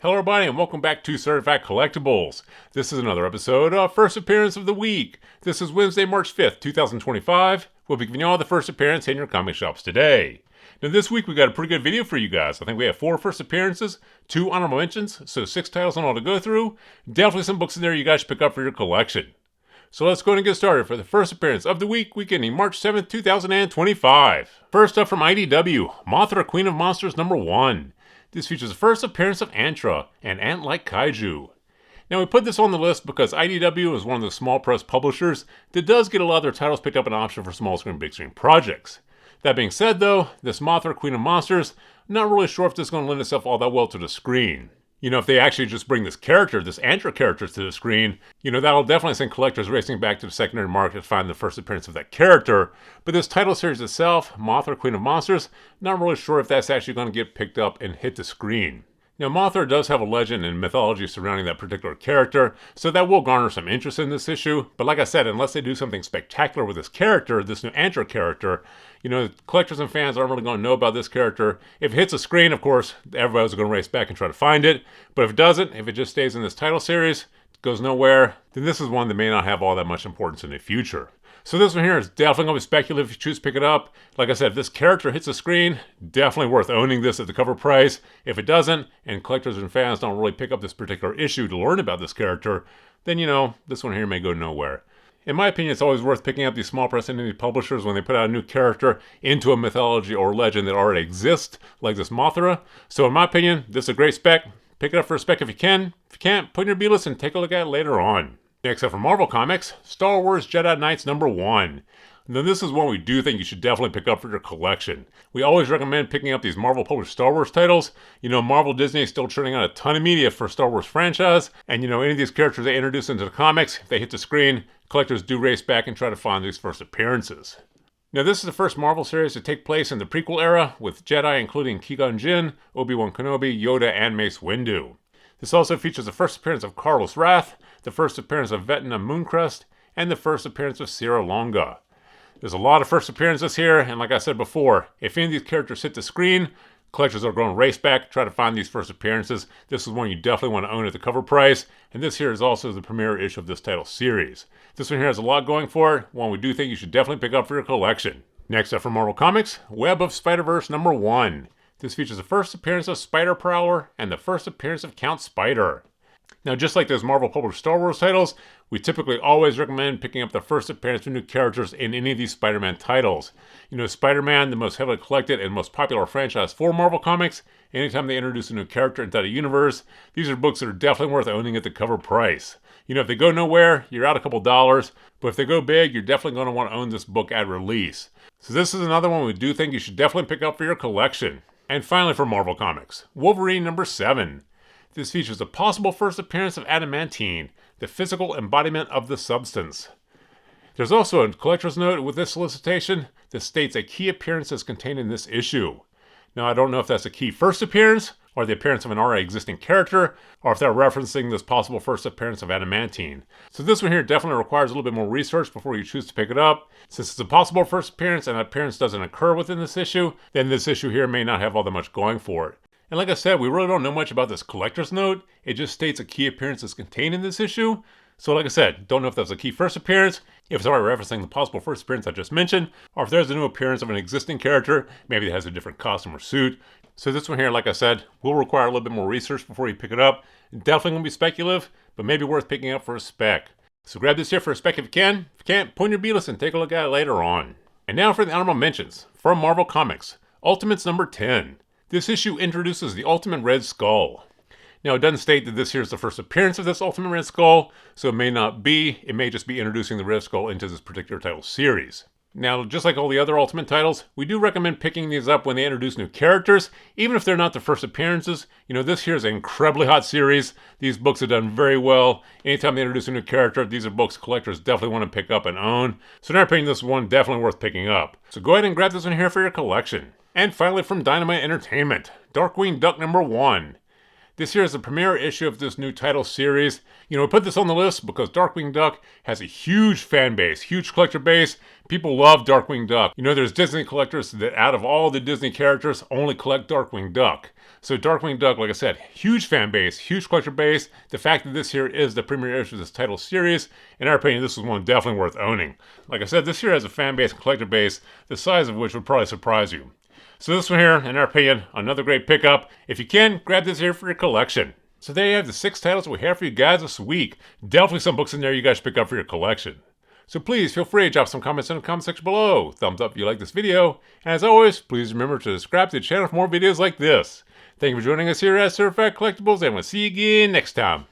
Hello everybody and welcome back to Certified Collectibles. This is another episode of First Appearance of the Week. This is Wednesday, March 5th, 2025. We'll be giving you all the first appearance in your comic shops today. Now this week we got a pretty good video for you guys. I think we have 4 first appearances, 2 honorable mentions, so 6 titles on all to go through. Definitely some books in there you guys should pick up for your collection. So let's go ahead and get started for the first appearance of the week, ending March 7th, 2025. First up from IDW, Moth, Queen of Monsters #1. This features the first appearance of Antra, an ant-like kaiju. Now we put this on the list because IDW is one of the small press publishers that does get a lot of their titles picked up an option for small screen, big screen projects. That being said though, this Moth, Queen of Monsters, not really sure if this is going to lend itself all that well to the screen. You know, if they actually just bring this character, this Antra character to the screen, you know, that'll definitely send collectors racing back to the secondary market to find the first appearance of that character. But this title series itself, Moth, Queen of Monsters, not really sure if that's actually going to get picked up and hit the screen. Now, Mothra does have a legend and mythology surrounding that particular character, so that will garner some interest in this issue. But like I said, unless they do something spectacular with this character, this new Antra character, you know, collectors and fans aren't really going to know about this character. If it hits a screen, of course, everybody's going to race back and try to find it. But if it doesn't, if it just stays in this title series, goes nowhere, then this is one that may not have all that much importance in the future. So this one here is definitely going to be speculative if you choose to pick it up. Like I said, if this character hits the screen, definitely worth owning this at the cover price. If it doesn't, and collectors and fans don't really pick up this particular issue to learn about this character, then you know, this one here may go nowhere. In my opinion, it's always worth picking up these small press indie publishers when they put out a new character into a mythology or legend that already exists, like this Mothra. So in my opinion, this is a great spec. Pick it up for a spec if you can. If you can't, put it in your B-list and take a look at it later on. Next up from Marvel Comics, Star Wars Jedi Knights #1. Now this is one we do think you should definitely pick up for your collection. We always recommend picking up these Marvel published Star Wars titles. You know, Marvel Disney is still churning out a ton of media for Star Wars franchise, and you know, any of these characters they introduce into the comics, if they hit the screen, collectors do race back and try to find these first appearances. Now this is the first Marvel series to take place in the prequel era, with Jedi including Qui-Gon Jinn, Obi-Wan Kenobi, Yoda, and Mace Windu. This also features the first appearance of Carlos Wrath, the first appearance of Vecna Mooncrest, and the first appearance of Sierra Longa. There's a lot of first appearances here, and like I said before, if any of these characters hit the screen, collectors are going to race back, try to find these first appearances. This is one you definitely want to own at the cover price, and this here is also the premiere issue of this title series. This one here has a lot going for it, one we do think you should definitely pick up for your collection. Next up from Marvel Comics, Web of Spider-Verse #1. This features the first appearance of Spider-Prowler and the first appearance of Count Spider. Now, just like those Marvel published Star Wars titles, we typically always recommend picking up the first appearance of new characters in any of these Spider-Man titles. You know, Spider-Man, the most heavily collected and most popular franchise for Marvel Comics, anytime they introduce a new character into the universe, these are books that are definitely worth owning at the cover price. You know, if they go nowhere, you're out a couple dollars, but if they go big, you're definitely going to want to own this book at release. So this is another one we do think you should definitely pick up for your collection. And finally for Marvel Comics, Wolverine #7. This features a possible first appearance of adamantine, the physical embodiment of the substance. There's also a collector's note with this solicitation that states a key appearance is contained in this issue. Now I don't know if that's a key first appearance, or the appearance of an already existing character, or if they're referencing this possible first appearance of adamantine. So this one here definitely requires a little bit more research before you choose to pick it up. Since it's a possible first appearance and that appearance doesn't occur within this issue, then this issue here may not have all that much going for it. And like I said, we really don't know much about this collector's note. It just states a key appearance is contained in this issue. So like I said, don't know if that's a key first appearance, if it's already referencing the possible first appearance I just mentioned, or if there's a new appearance of an existing character, maybe it has a different costume or suit. So this one here, like I said, will require a little bit more research before you pick it up. Definitely going to be speculative, but maybe worth picking up for a spec. So grab this here for a spec if you can. If you can't, put in your B-list and take a look at it later on. And now for the honorable mentions. From Marvel Comics, Ultimates #10. This issue introduces the Ultimate Red Skull. Now it doesn't state that this here is the first appearance of this Ultimate Red Skull, so it may not be. It may just be introducing the Red Skull into this particular title series. Now, just like all the other Ultimate titles, we do recommend picking these up when they introduce new characters, even if they're not the first appearances. You know, this here is an incredibly hot series. These books have done very well. Anytime they introduce a new character, these are books collectors definitely want to pick up and own. So in our opinion, this one definitely worth picking up. So go ahead and grab this one here for your collection. And finally from Dynamite Entertainment, Darkwing Duck #1. This here is the premiere issue of this new title series. We put this on the list because Darkwing Duck has a huge fan base, huge collector base. People love Darkwing Duck. There's Disney collectors that out of all the Disney characters only collect Darkwing Duck. So Darkwing Duck, like I said, huge fan base, huge collector base. The fact that this here is the premiere issue of this title series, in our opinion, this is one definitely worth owning. Like I said, this here has a fan base and collector base, the size of which would probably surprise you. So this one here, in our opinion, another great pickup. If you can, grab this here for your collection. So there you have the 6 titles we have for you guys this week. Definitely some books in there you guys should pick up for your collection. So please feel free to drop some comments in the comment section below. Thumbs up if you like this video. And as always, please remember to subscribe to the channel for more videos like this. Thank you for joining us here at Certified Collectibles, and we'll see you again next time.